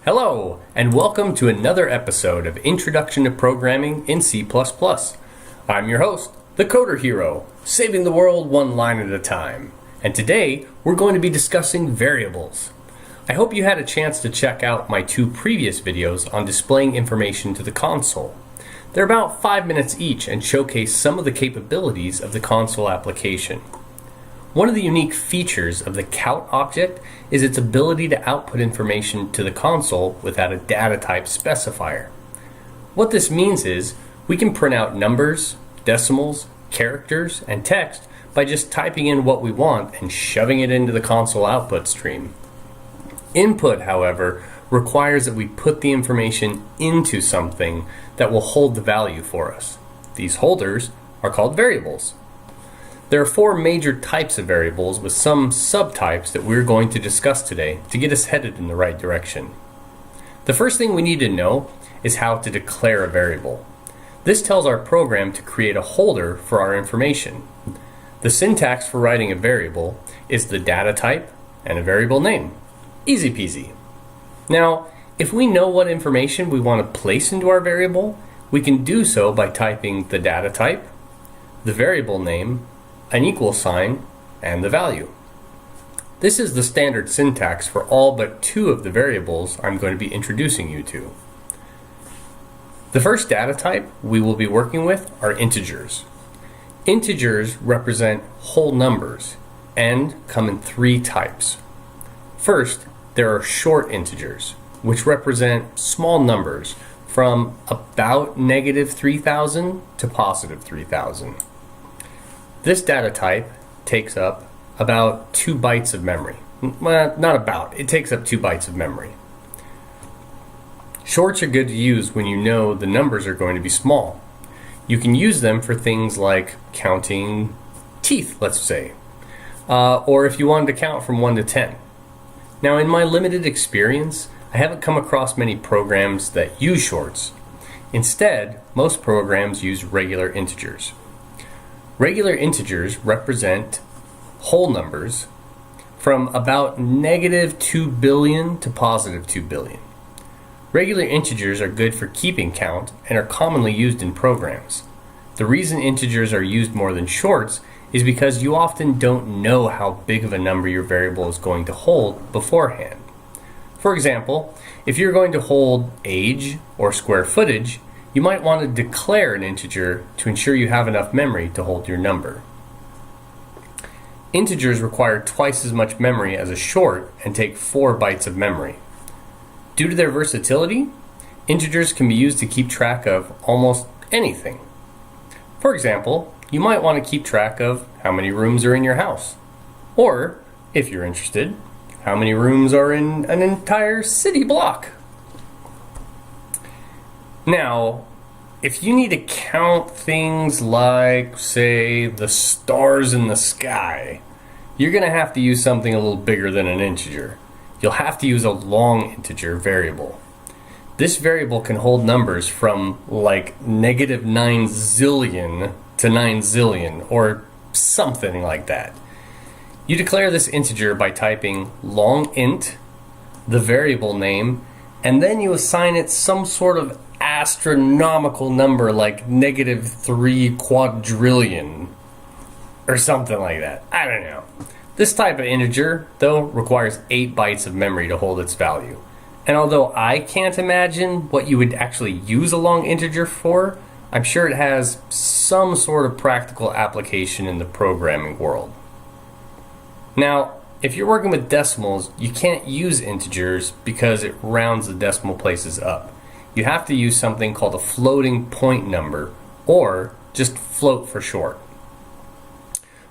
Hello, and welcome to another episode of Introduction to Programming in C++. I'm your host, the Coder Hero, saving the world one line at a time. And today, we're going to be discussing variables. I hope you had a chance to check out my two previous videos on displaying information to the console. They're about 5 minutes each and showcase some of the capabilities of the console application. One of the unique features of the count object is its ability to output information to the console without a data type specifier. What this means is we can print out numbers, decimals, characters, and text by just typing in what we want and shoving it into the console output stream. Input, however, requires that we put the information into something that will hold the value for us. These holders are called variables. There are 4 major types of variables with some subtypes that we're going to discuss today to get us headed in the right direction. The first thing we need to know is how to declare a variable. This tells our program to create a holder for our information. The syntax for writing a variable is the data type and a variable name. Easy peasy. Now, if we know what information we want to place into our variable, we can do so by typing the data type, the variable name, an equal sign, and the value. This is the standard syntax for all but 2 of the variables I'm going to be introducing you to. The first data type we will be working with are integers. Integers represent whole numbers and come in 3 types. First, there are short integers, which represent small numbers from about -3,000 to +3,000. This data type takes up about 2 bytes of memory. Well, not about, it takes up 2 bytes of memory. Shorts are good to use when you know the numbers are going to be small. You can use them for things like counting teeth, let's say, or if you wanted to count from 1 to 10. Now, in my limited experience, I haven't come across many programs that use shorts. Instead, most programs use regular integers. Regular integers represent whole numbers from about -2 billion to +2 billion. Regular integers are good for keeping count and are commonly used in programs. The reason integers are used more than shorts is because you often don't know how big of a number your variable is going to hold beforehand. For example, if you're going to hold age or square footage, you might want to declare an integer to ensure you have enough memory to hold your number. Integers require twice as much memory as a short and take 4 bytes of memory. Due to their versatility, integers can be used to keep track of almost anything. For example, you might want to keep track of how many rooms are in your house. Or, if you're interested, how many rooms are in an entire city block. Now, if you need to count things like, say, the stars in the sky, you're going to have to use something a little bigger than an integer. You'll have to use a long integer variable. This variable can hold numbers from like -9 zillion to 9 zillion, or something like that. You declare this integer by typing long int, the variable name, and then you assign it some sort of astronomical number like -3 quadrillion or something like that. I don't know. This type of integer, though, requires 8 bytes of memory to hold its value. And although I can't imagine what you would actually use a long integer for, I'm sure it has some sort of practical application in the programming world. Now, if you're working with decimals, you can't use integers because it rounds the decimal places up. You have to use something called a floating point number, or just float for short.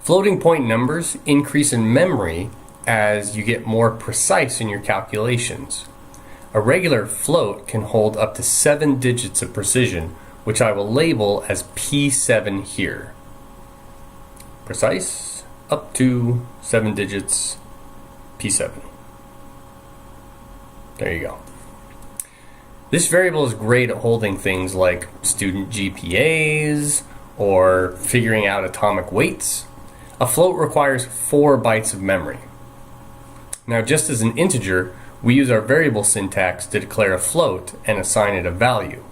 Floating point numbers increase in memory as you get more precise in your calculations. A regular float can hold up to 7 digits of precision, which I will label as P7 here. Precise, up to 7 digits, P7. There you go. This variable is great at holding things like student GPAs or figuring out atomic weights. A float requires 4 bytes of memory. Now, just as an integer, we use our variable syntax to declare a float and assign it a value.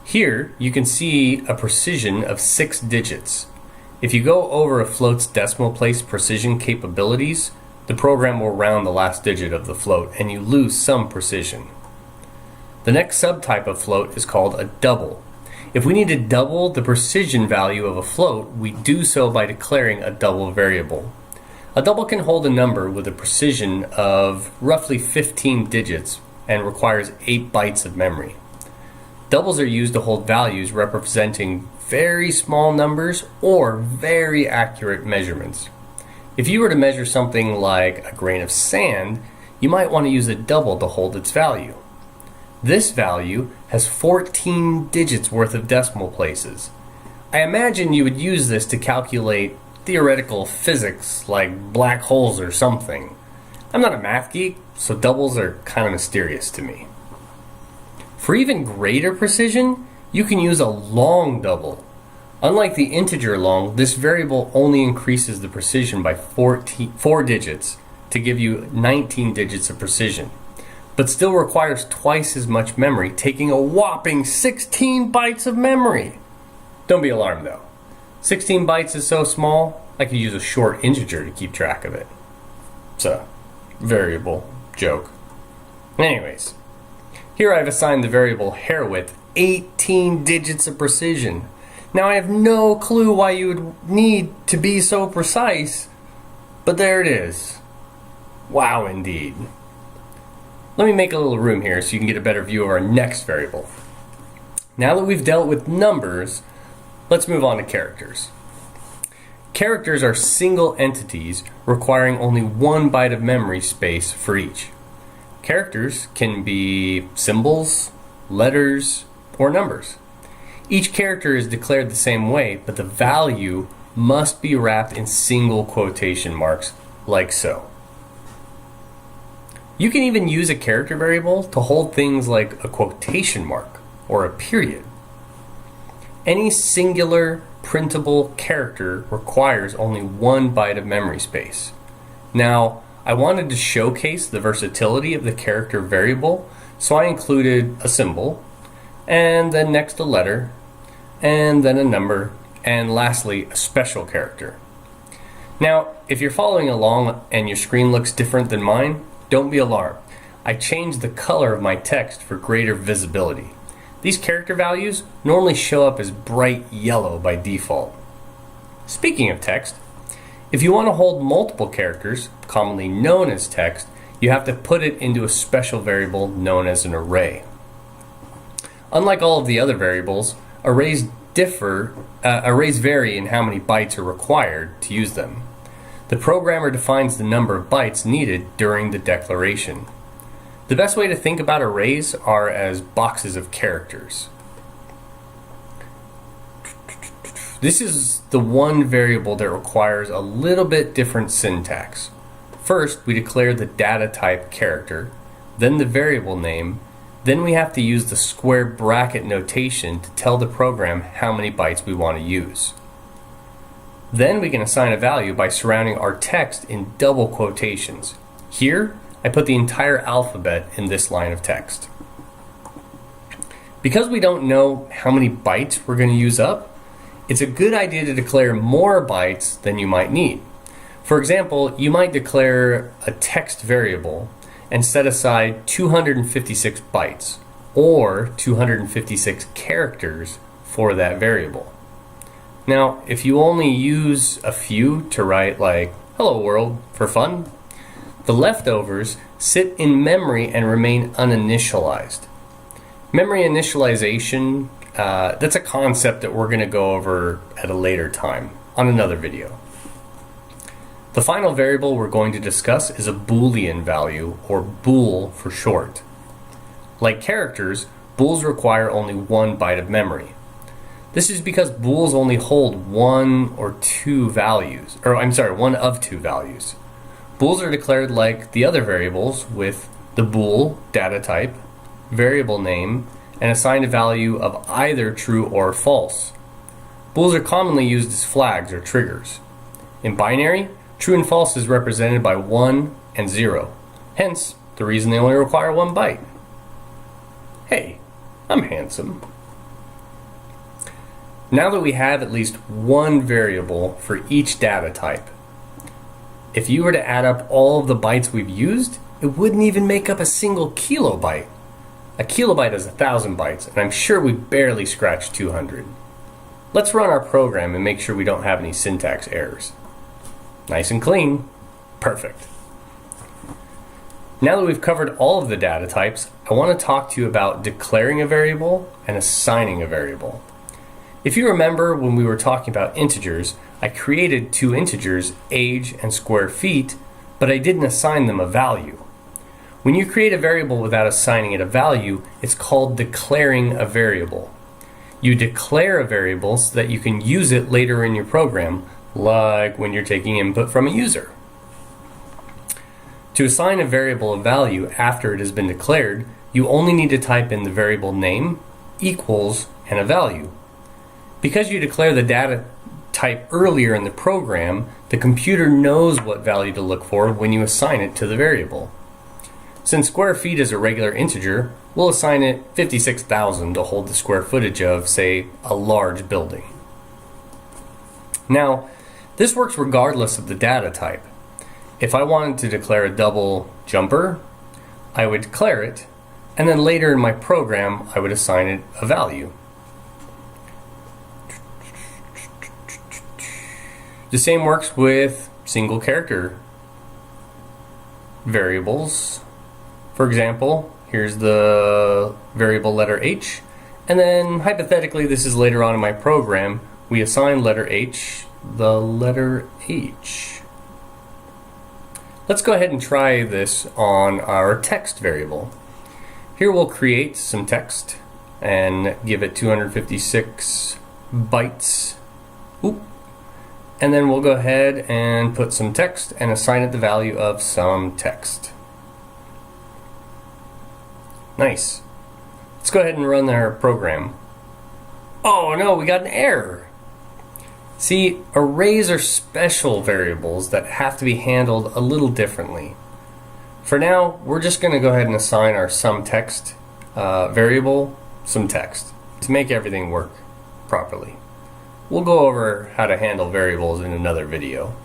Here, you can see a precision of 6 digits. If you go over a float's decimal place precision capabilities, the program will round the last digit of the float and you lose some precision. The next subtype of float is called a double. If we need to double the precision value of a float, we do so by declaring a double variable. A double can hold a number with a precision of roughly 15 digits and requires 8 bytes of memory. Doubles are used to hold values representing very small numbers or very accurate measurements. If you were to measure something like a grain of sand, you might want to use a double to hold its value. This value has 14 digits worth of decimal places. I imagine you would use this to calculate theoretical physics like black holes or something. I'm not a math geek, so doubles are kind of mysterious to me. For even greater precision, you can use a long double. Unlike the integer long, this variable only increases the precision by 4 digits to give you 19 digits of precision, but still requires twice as much memory, taking a whopping 16 bytes of memory. Don't be alarmed though. 16 bytes is so small, I could use a short integer to keep track of it. It's a variable joke. Anyways, here I've assigned the variable hair width 18 digits of precision. Now I have no clue why you would need to be so precise, but there it is. Wow indeed. Let me make a little room here so you can get a better view of our next variable. Now that we've dealt with numbers, let's move on to characters. Characters are single entities requiring only 1 byte of memory space for each. Characters can be symbols, letters, or numbers. Each character is declared the same way, but the value must be wrapped in single quotation marks, like so. You can even use a character variable to hold things like a quotation mark or a period. Any singular printable character requires only 1 byte of memory space. Now, I wanted to showcase the versatility of the character variable, so I included a symbol, and then next a letter, and then a number, and lastly a special character. Now, if you're following along and your screen looks different than mine, don't be alarmed. I changed the color of my text for greater visibility. These character values normally show up as bright yellow by default. Speaking of text, if you want to hold multiple characters, commonly known as text, you have to put it into a special variable known as an array. Unlike all of the other variables, arrays vary in how many bytes are required to use them. The programmer defines the number of bytes needed during the declaration. The best way to think about arrays are as boxes of characters. This is the one variable that requires a little bit different syntax. First, we declare the data type character, then the variable name, then we have to use the square bracket notation to tell the program how many bytes we want to use. Then we can assign a value by surrounding our text in double quotations. Here, I put the entire alphabet in this line of text. Because we don't know how many bytes we're going to use up, it's a good idea to declare more bytes than you might need. For example, you might declare a text variable and set aside 256 bytes or 256 characters for that variable. Now, if you only use a few to write like "Hello world" for fun, the leftovers sit in memory and remain uninitialized. Memory initialization, that's a concept that we're going to go over at a later time on another video. The final variable we're going to discuss is a Boolean value, or bool for short. Like characters, bools require only 1 byte of memory. This is because bools only hold one of two values. Bools are declared like the other variables with the bool data type, variable name, and assigned a value of either true or false. Bools are commonly used as flags or triggers. In binary, true and false is represented by 1 and 0. Hence, the reason they only require 1 byte. Hey, I'm handsome. Now that we have at least one variable for each data type, if you were to add up all of the bytes we've used, it wouldn't even make up a single kilobyte. A kilobyte is 1,000 bytes, and I'm sure we barely scratched 200. Let's run our program and make sure we don't have any syntax errors. Nice and clean. Perfect. Now that we've covered all of the data types, I want to talk to you about declaring a variable and assigning a variable. If you remember when we were talking about integers, I created 2 integers, age and square feet, but I didn't assign them a value. When you create a variable without assigning it a value, it's called declaring a variable. You declare a variable so that you can use it later in your program, like when you're taking input from a user. To assign a variable a value after it has been declared, you only need to type in the variable name, equals, and a value. Because you declare the data type earlier in the program, the computer knows what value to look for when you assign it to the variable. Since square feet is a regular integer, we'll assign it 56,000 to hold the square footage of, say, a large building. Now, this works regardless of the data type. If I wanted to declare a double jumper, I would declare it, and then later in my program, I would assign it a value. The same works with single character variables. For example, here's the variable letter H, and then hypothetically this is later on in my program, we assign letter H the letter H. Let's go ahead and try this on our text variable. Here we'll create some text and give it 256 bytes. And then we'll go ahead and put some text and assign it the value of some text. Nice. Let's go ahead and run our program. Oh no, we got an error. See, arrays are special variables that have to be handled a little differently. For now, we're just going to go ahead and assign our SumText variable some text to make everything work properly. We'll go over how to handle variables in another video.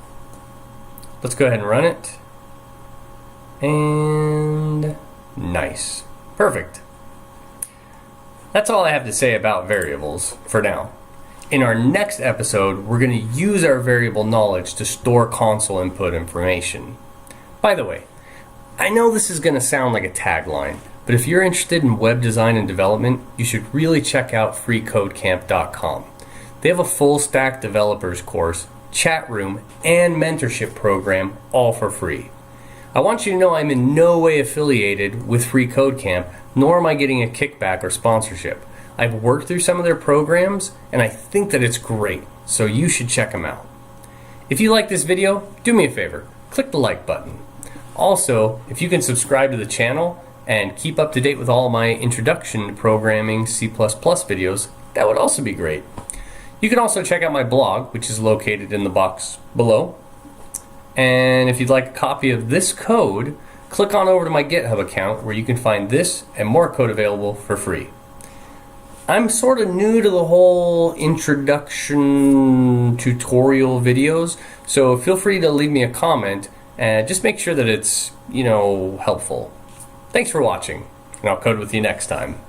Let's go ahead and run it. And nice. Perfect. That's all I have to say about variables for now. In our next episode, we're going to use our variable knowledge to store console input information. By the way, I know this is going to sound like a tagline, but if you're interested in web design and development, you should really check out freecodecamp.com. They have a full stack developers course, chat room, and mentorship program all for free. I want you to know I'm in no way affiliated with Free Code Camp, nor am I getting a kickback or sponsorship. I've worked through some of their programs, and I think that it's great, so you should check them out. If you like this video, do me a favor, click the like button. Also, if you can subscribe to the channel and keep up to date with all my introduction to programming C++ videos, that would also be great. You can also check out my blog, which is located in the box below. And if you'd like a copy of this code, click on over to my GitHub account where you can find this and more code available for free. I'm sort of new to the whole introduction tutorial videos, so feel free to leave me a comment and just make sure that it's, helpful. Thanks for watching, and I'll code with you next time.